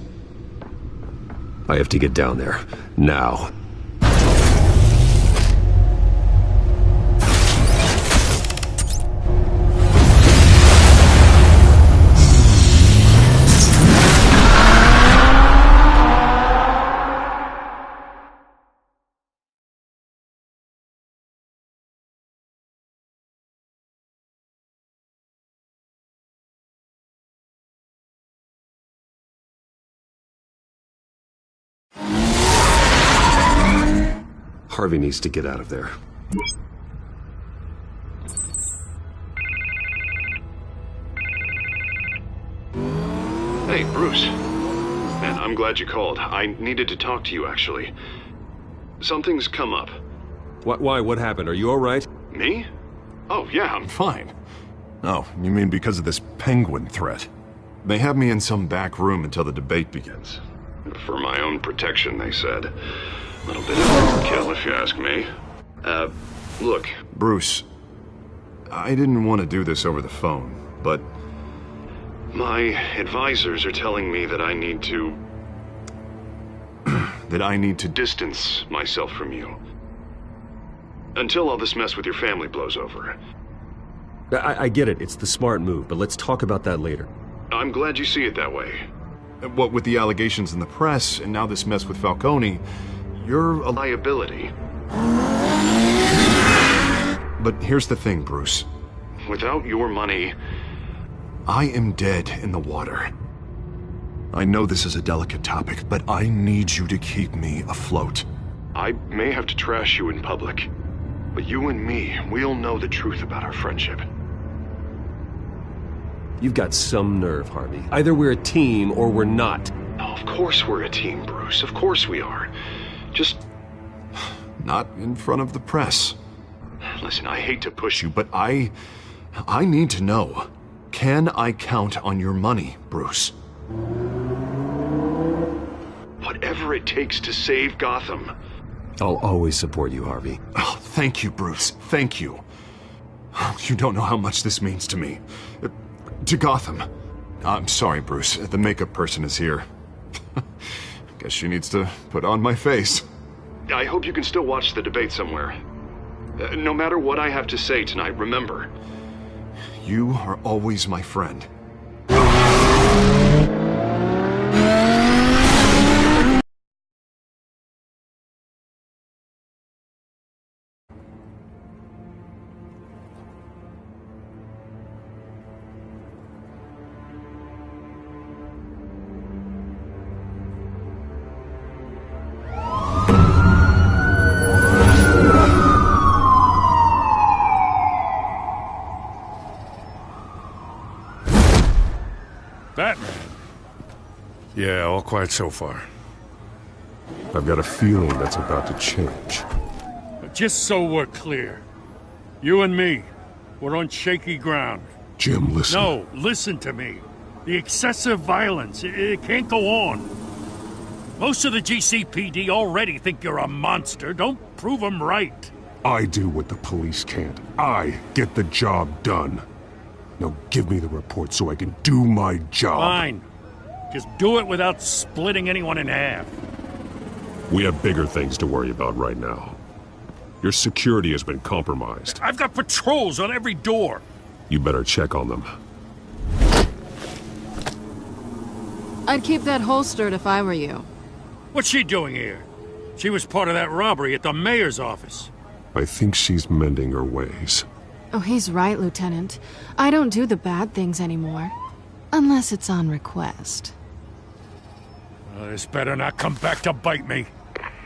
I have to get down there. Now. Harvey needs to get out of there. Hey, Bruce. Man, I'm glad you called. I needed to talk to you, actually. Something's come up. Why? What happened? Are you all right? Me? Oh, yeah, I'm fine. Oh, you mean because of this penguin threat? They have me in some back room until the debate begins. For my own protection, they said. A little bit of overkill, if you ask me. Look, Bruce, I didn't want to do this over the phone, but my advisors are telling me that I need to... that I need to distance myself from you. Until all this mess with your family blows over. I get it. It's the smart move, but let's talk about that later. I'm glad you see it that way. What with the allegations in the press, and now this mess with Falcone, you're a liability. But here's the thing, Bruce. Without your money, I am dead in the water. I know this is a delicate topic, but I need you to keep me afloat. I may have to trash you in public, but you and me, we'll know the truth about our friendship. You've got some nerve, Harvey. Either we're a team or we're not. Oh, of course we're a team, Bruce. Of course we are. Just not in front of the press. Listen, I hate to push you, but I need to know. Can I count on your money, Bruce? Whatever it takes to save Gotham. I'll always support you, Harvey. Oh, thank you, Bruce. Thank you. You don't know how much this means to me. To Gotham. I'm sorry, Bruce. The makeup person is here. Guess she needs to put on my face. I hope you can still watch the debate somewhere. No matter what I have to say tonight, remember, you are always my friend. All quiet so far. I've got a feeling that's about to change. But just so we're clear, you and me, we're on shaky ground. Jim, listen. No, listen to me. The excessive violence, it can't go on. Most of the GCPD already think you're a monster. Don't prove them right. I do what the police can't. I get the job done. Now give me the report so I can do my job. Fine. Just do it without splitting anyone in half. We have bigger things to worry about right now. Your security has been compromised. I've got patrols on every door. You better check on them. I'd keep that holstered if I were you. What's she doing here? She was part of that robbery at the mayor's office. I think she's mending her ways. Oh, he's right, Lieutenant. I don't do the bad things anymore. Unless it's on request. This better not come back to bite me.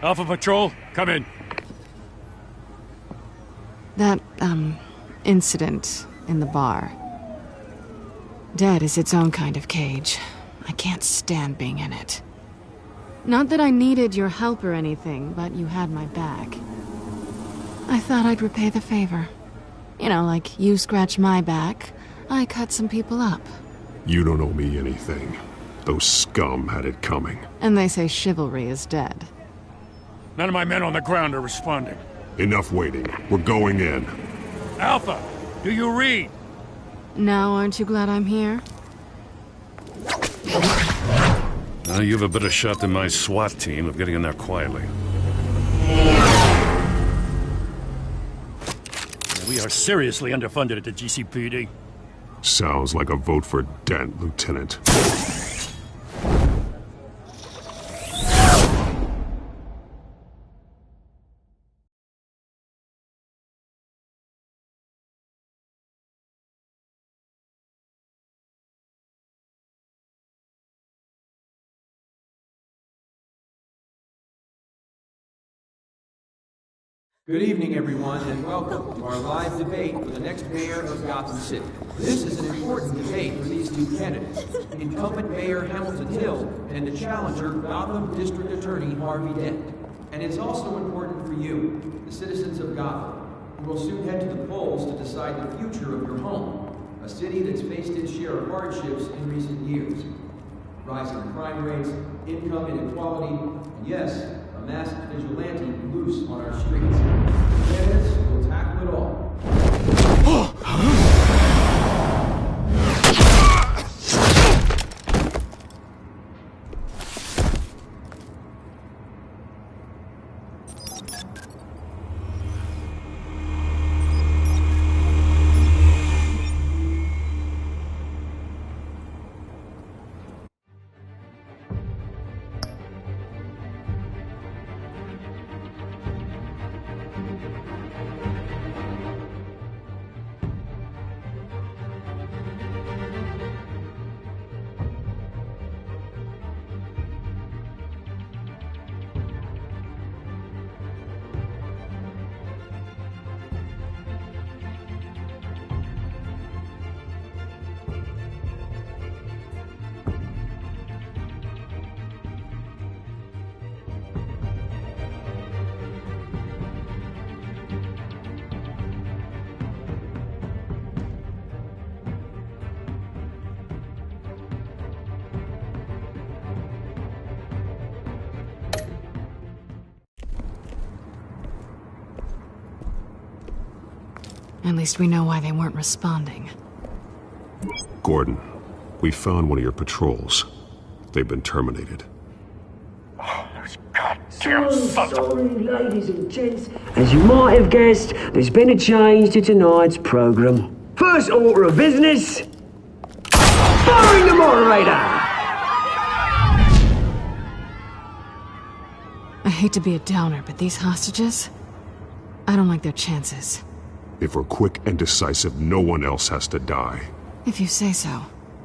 Alpha Patrol, come in. That, incident in the bar. Dead is its own kind of cage. I can't stand being in it. Not that I needed your help or anything, but you had my back. I thought I'd repay the favor. You know, like you scratch my back, I cut some people up. You don't owe me anything. Those scum had it coming. And they say chivalry is dead. None of my men on the ground are responding. Enough waiting. We're going in. Alpha, do you read? Now aren't you glad I'm here? Now you have a better shot than my SWAT team of getting in there quietly. We are seriously underfunded at the GCPD. Sounds like a vote for Dent, Lieutenant. Good evening, everyone, and welcome to our live debate for the next mayor of Gotham City. This is an important debate for these two candidates, incumbent Mayor Hamilton Hill and the challenger, Gotham District Attorney Harvey Dent. And it's also important for you, the citizens of Gotham, who will soon head to the polls to decide the future of your home, a city that's faced its share of hardships in recent years. Rising crime rates, income inequality, and yes, a masked vigilante loose on our streets. Candidates will tackle it all. At least we know why they weren't responding. Gordon, we found one of your patrols. They've been terminated. Sorry, ladies and gents. As you might have guessed, there's been a change to tonight's program. First order of business, firing the moderator! I hate to be a downer, but these hostages, I don't like their chances. If we're quick and decisive, no one else has to die. If you say so.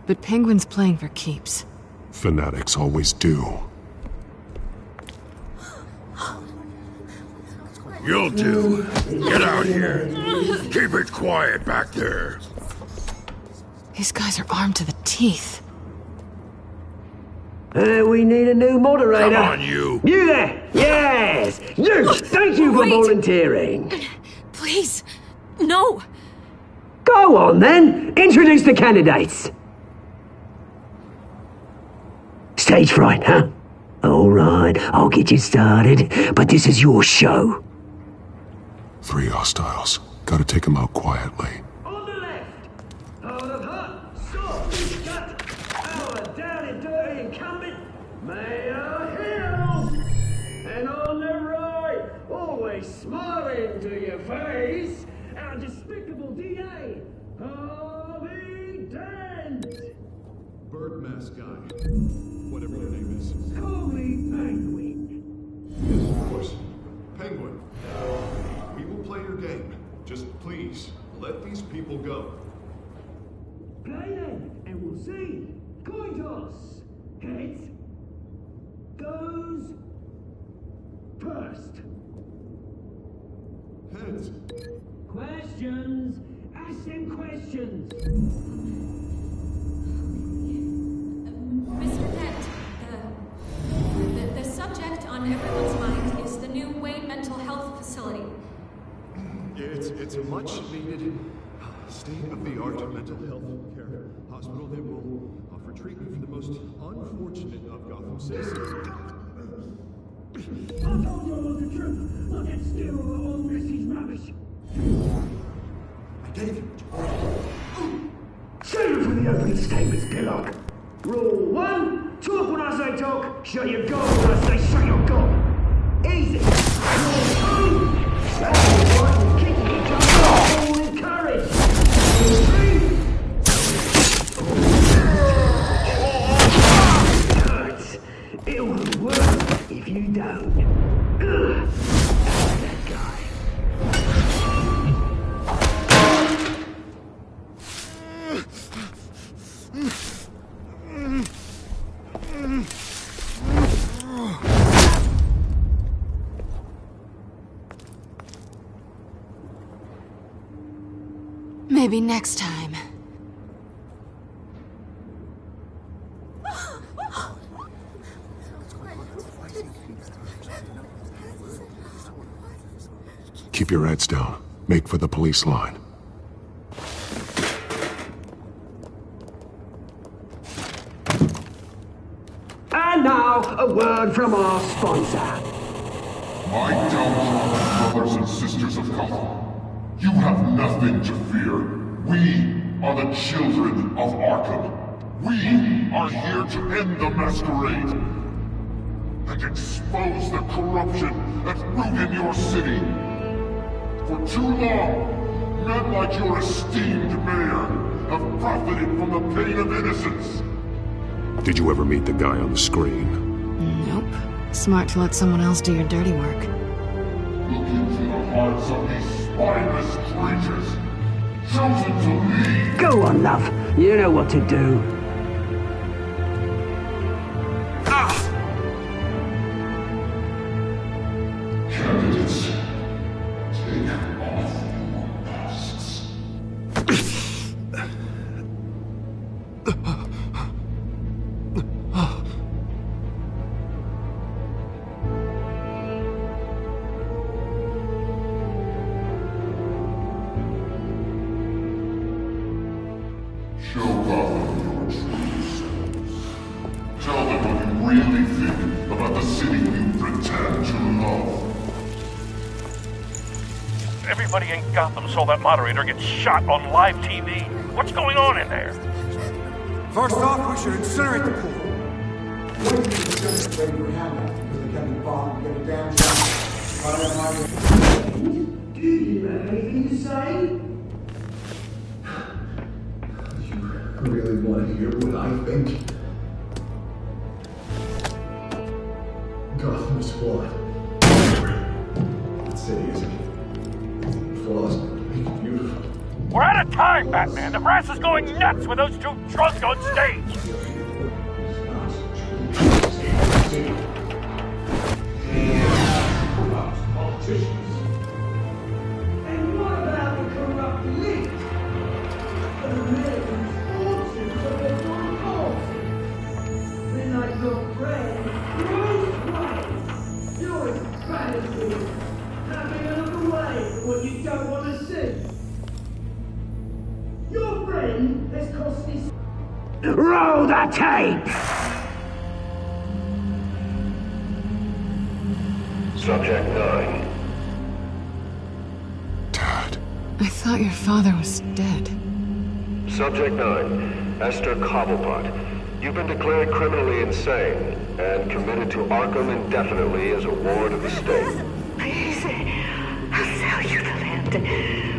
But Penguin's playing for keeps. Fanatics always do. You'll do. Get out here. Keep it quiet back there. These guys are armed to the teeth. We need a new moderator. Come on, you. You there! Yes! You! Thank you for volunteering. Please, no. Go on, then. Introduce the candidates. Stage fright, huh? All right, I'll get you started, but this is your show. 3 hostiles. Gotta take them out quietly. On the left, out of hut, soft, cut, our down and dirty incumbent, Mayor Hill. And on the right, always smiling to your face, our despicable DA, Harvey Dent. Bird mask guy. Whatever your name is. Call me Penguin. Of course. Penguin. We will play your game. Just please, let these people go. Play then, and we'll see. Coin toss. Heads goes first. Heads. Questions. Ask them questions. Mr. Dent, the subject on everyone's mind is the new Wayne Mental Health Facility. It's a much-needed, state-of-the-art mental health care hospital that will offer treatment for the most unfortunate of Gotham citizens. I told you all the truth. I can steal all Messie's rubbish. I gave you what you wanted. Save for the opening statements, Pillock. Rule 1, talk when I say talk, show your gob when I say show your gob. Easy. Rule 2, stand right and kicking each other all in courage. Rule 3, hurts. It won't work if you don't. That guy. Maybe next time. Keep your heads down. Make for the police line. And now, a word from our sponsor. My downtrodden brothers and sisters of Gotham, you have nothing to fear. We are the children of Arkham. We are here to end the masquerade and expose the corruption that's rooted your city. For too long, men like your esteemed mayor have profited from the pain of innocence. Did you ever meet the guy on the screen? Nope. Smart to let someone else do your dirty work. Look into the hearts of these spineless creatures, chosen to lead. Go on, love. You know what to do. Candidates, take off your masks. Show Gotham your true selves. Tell them what you really think about the city you pretend to love. Everybody in Gotham saw that moderator get shot on live TV. What's going on in there? First off, we should incinerate the pool. Do you have anything to say? You really want to hear what I think? Gotham's flawed. That city isn't flaws, make it beautiful. We're out of time, Batman. The press is going nuts with those two drunks on stage. And what about the corrupt elite? The American fortunes of their own cause? Then I look what you don't want to see. Your friend has cost his... Roll the tape! Subject 9. I thought your father was dead. Subject 9, Esther Cobblepot. You've been declared criminally insane and committed to Arkham indefinitely as a ward of the state. Please, I'll sell you the land.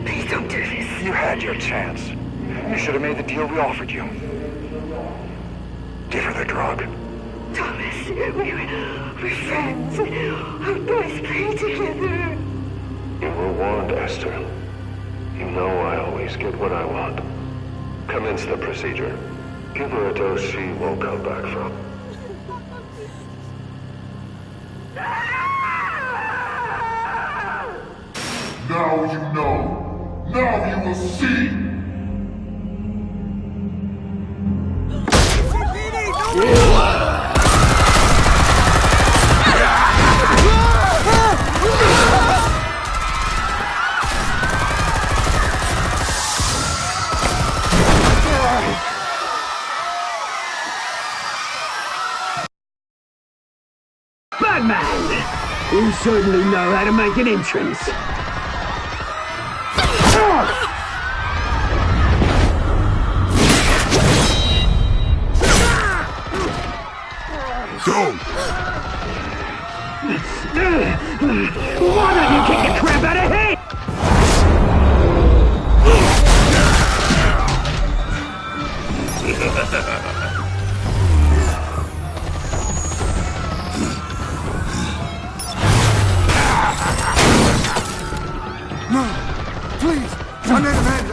Please don't do this. You had your chance. You should have made the deal we offered you. Give her the drug. Thomas, we're friends. Our boys play together. You were warned, Esther. You know I always get what I want. Commence the procedure. Give her a dose she won't come back from. Now you know. Now you will see. Batman! You certainly know how to make an entrance. Go! Why don't you kick the crap out of him? No! Please! I made a man!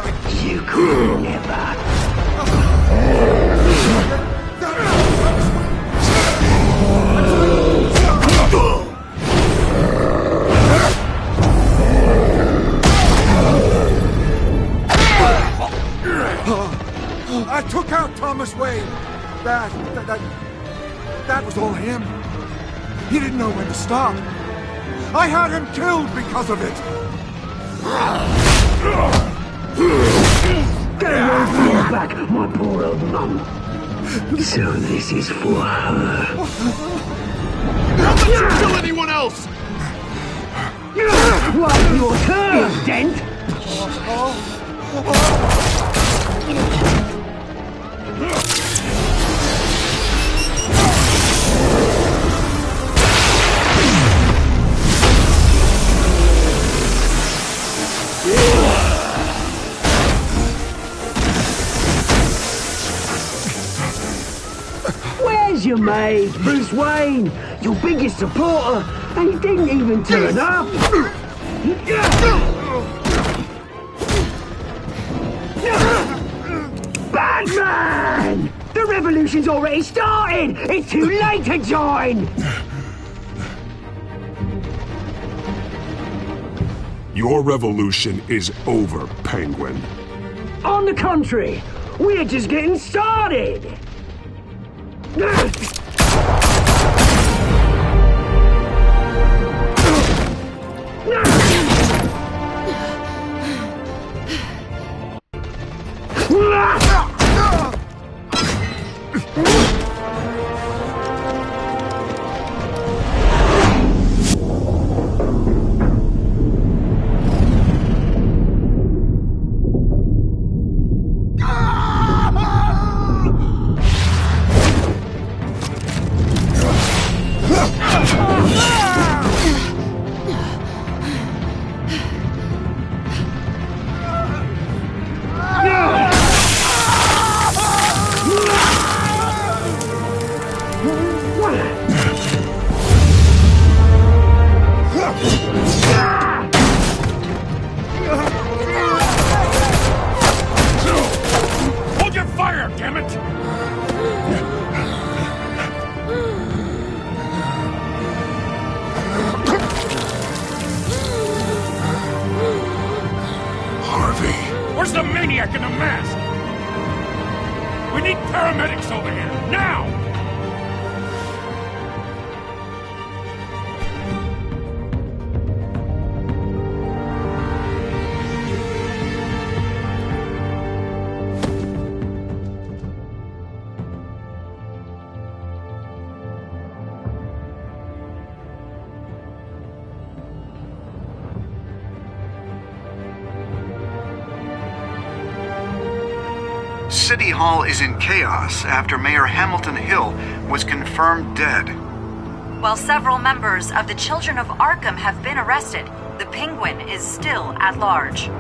You could never. I took out Thomas Wayne. That was all him. He didn't know when to stop. I had him killed because of it. Get away from your back, my poor old mum. So this is for her. Don't let you kill anyone else! Well, your turn, Dent! Where's your mate, Bruce Wayne? Your biggest supporter, and he didn't even turn up! Batman! The revolution's already started! It's too late to join! Your revolution is over, Penguin. On the contrary, we're just getting started! Hold your fire, damn it! Harvey. Where's the maniac in the mask? We need paramedics over here, now! City Hall is in chaos after Mayor Hamilton Hill was confirmed dead. While several members of the Children of Arkham have been arrested, the Penguin is still at large.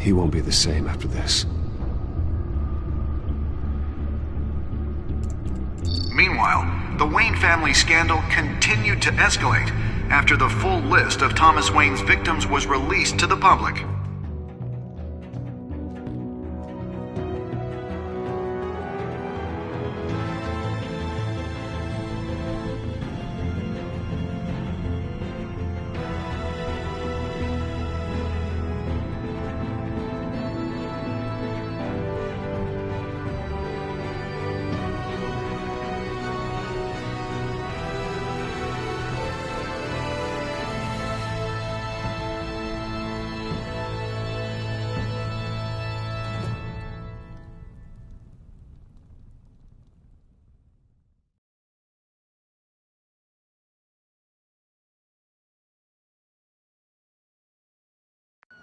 He won't be the same after this. Meanwhile, the Wayne family scandal continued to escalate after the full list of Thomas Wayne's victims was released to the public.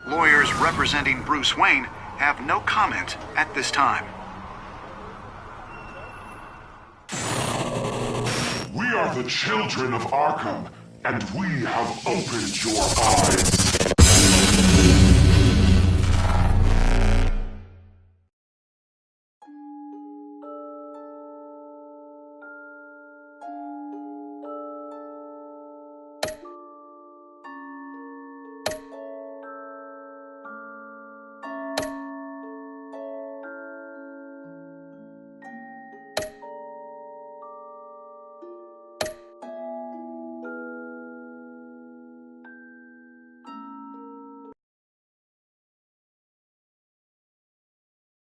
Lawyers representing Bruce Wayne have no comment at this time. We are the children of Arkham, and we have opened your eyes.